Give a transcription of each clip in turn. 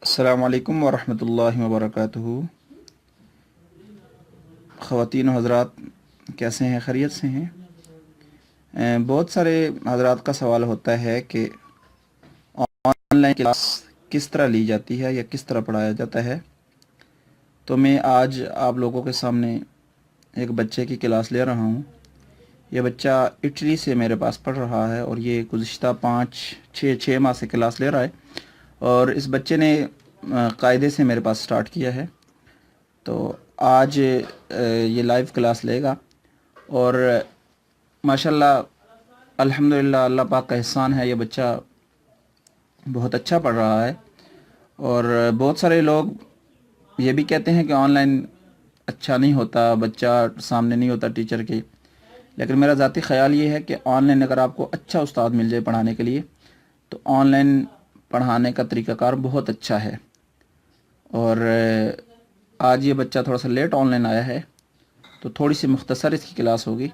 السلام علیکم ورحمۃ اللہ وبرکاتہ۔ خواتین و حضرات کیسے ہیں؟ خیریت سے ہیں؟ بہت سارے حضرات کا سوال ہوتا ہے کہ آن لائن کلاس کس طرح لی جاتی ہے یا کس طرح پڑھایا جاتا ہے۔ تو میں آج آپ لوگوں کے سامنے ایک بچے کی کلاس لے رہا ہوں۔ یہ بچہ اٹلی سے میرے پاس پڑھ رہا ہے اور یہ گزشتہ 5-6 ماہ سے کلاس لے رہا ہے، اور اس بچے نے قاعدے سے میرے پاس سٹارٹ کیا ہے۔ تو آج یہ لائیو کلاس لے گا، اور ماشاءاللہ الحمدللہ اللہ پاک کا احسان ہے، یہ بچہ بہت اچھا پڑھ رہا ہے۔ اور بہت سارے لوگ یہ بھی کہتے ہیں کہ آن لائن اچھا نہیں ہوتا، بچہ سامنے نہیں ہوتا ٹیچر کے، لیکن میرا ذاتی خیال یہ ہے کہ آن لائن اگر آپ کو اچھا استاد مل جائے پڑھانے کے لیے تو آن لائن پڑھانے کا طریقہ کار بہت اچھا ہے۔ اور آج یہ بچہ تھوڑا سا لیٹ آن لائن آیا ہے، تو تھوڑی سی مختصر اس کی کلاس ہوگی۔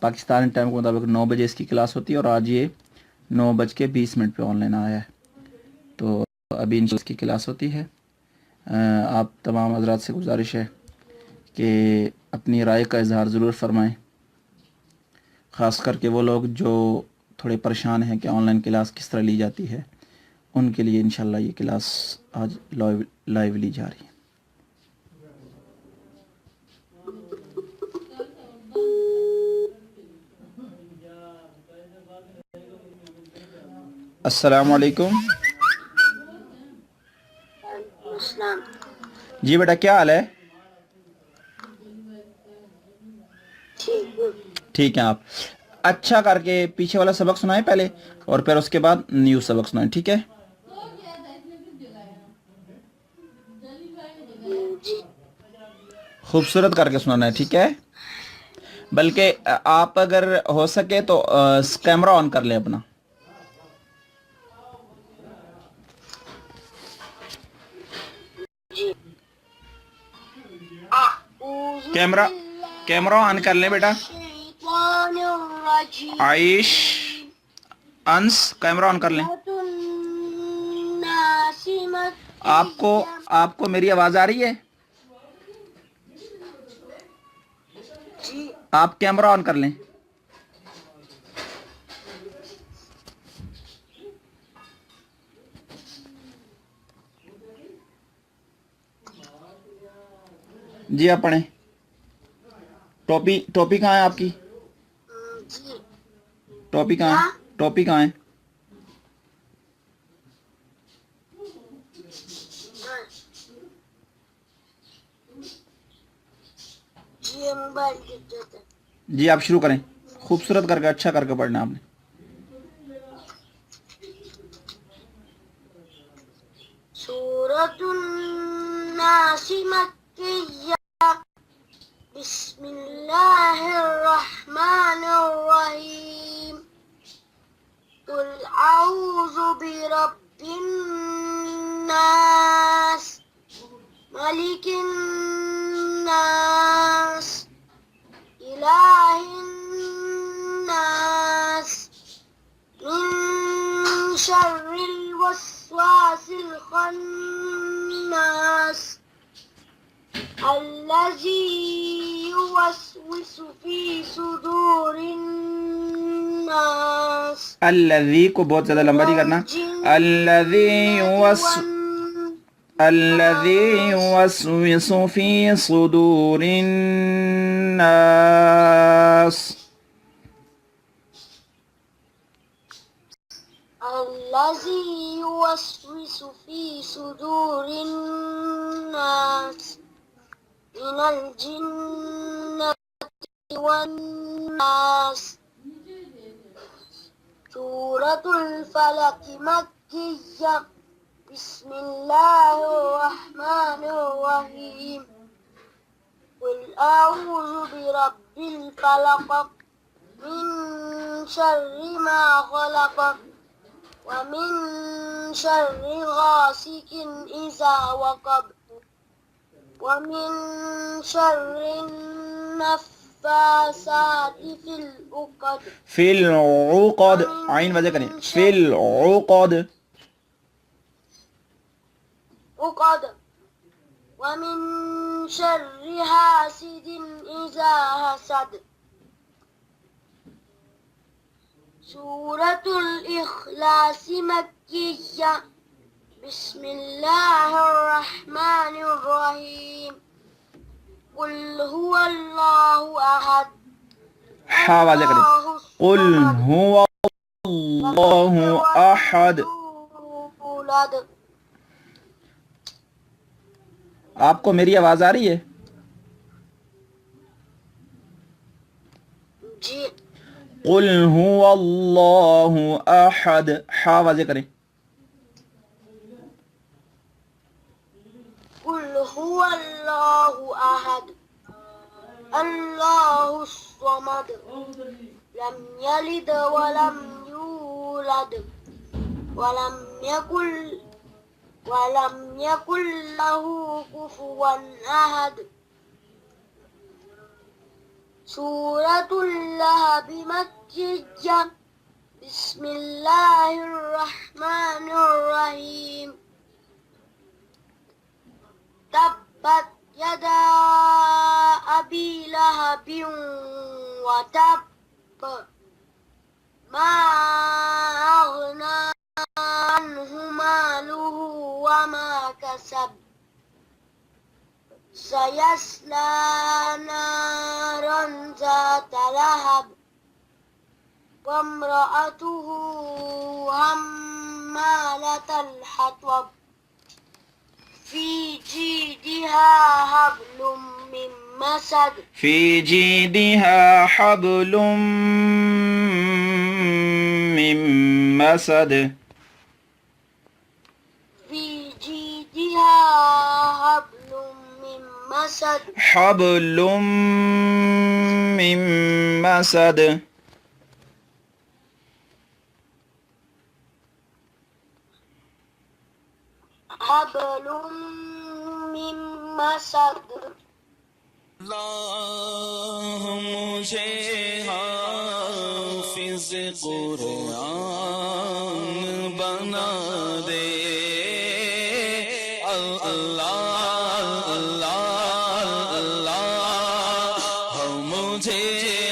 پاکستانی ٹائم کے مطابق 9 بجے اس کی کلاس ہوتی ہے، اور آج یہ 9:20 پہ آن لائن آیا ہے۔ تو ابھی ان کی کلاس ہوتی ہے۔ آپ تمام حضرات سے گزارش ہے کہ اپنی رائے کا اظہار ضرور فرمائیں، خاص کر کے وہ لوگ جو تھوڑے پریشان ہیں کہ آن لائن کلاس کس طرح لی جاتی ہے، ان کے لیے انشاءاللہ یہ کلاس آج لائیو لی جا رہی ہے۔ السلام علیکم۔ السلام۔ جی بیٹا، کیا حال ہے؟ ٹھیک ہے۔ آپ اچھا کر کے پیچھے والا سبق سنائیں پہلے، اور پھر اس کے بعد نیو سبق سنائیں، ٹھیک ہے؟ جی خوبصورت کر کے سنانا ہے، ٹھیک ہے؟ بلکہ آپ اگر ہو سکے تو کیمرہ آن کر لیں اپنا۔ جی کیمرہ آن کر لیں بیٹا۔ عائش، انس، کیمرہ آن کر لیں۔ آپ کو میری آواز آ رہی ہے؟ جی آپ کیمرہ آن کر لیں۔ جی آپ پڑھیں۔ ٹوپی کہاں ہے آپ کی؟ جی ٹوپی کہاں ہے؟ ٹوپی کہاں ہے؟ جی موبائل گر جاتا ہے۔ جی آپ شروع کریں، خوبصورت کر کے اچھا کر کے پڑھنا آپ نے۔ سورة الناس مكية، بسم الله الرحمن الرحيم، قل أعوذ برب الناس، ملك الناس، إله الناس، من شر الوسواس الخناس، الذي يوسوس في صدور الناس، الذی کو بہت زیادہ لمبا نہیں کرنا۔ الذی یوسوس فی صدور الناس۔ الذي يوسوس في صدور الناس من الجنة والناس، سورة الفلق مكية، بسم الله الرحمن الرحيم، قل أعوذ برب الفلق، من شر ما خلق، ومن شر غاسق إذا وقب، ومن شر النفاثات فی العقد، عین وجہ کریں، فی العقد۔ العقد ومن شر حاسد إذا حسد سورة الإخلاص مكية بسم الله الرحمن الرحيم قل هو الله أحد ہا واضح کریں قل هو اللہ احد. الصمد آپ کو میری آواز آ رہی ہے؟ جی قل هو اللہ احد. ہا واضح کریں قل هو الله أحد الله الصمد لم يلد ولم يولد ولم يكن له كفوا أحد سورة اللهب مكية بسم الله الرحمن الرحيم تبت يدا أبي لهب وتب ما أغنى عنه ماله وما كسب سيصلى نارا ذات لهب وامرأته حمالة الحطب في جيدها حبل من مسد في جيدها حبل من مسد. في جيدها حبل من مسد حبل من مسد. حبل من مسد اللہ مجھے حافظ قرآن بنا دے. اللہ اللہ اللہ مجھے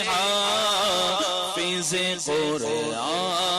حافظ قرآن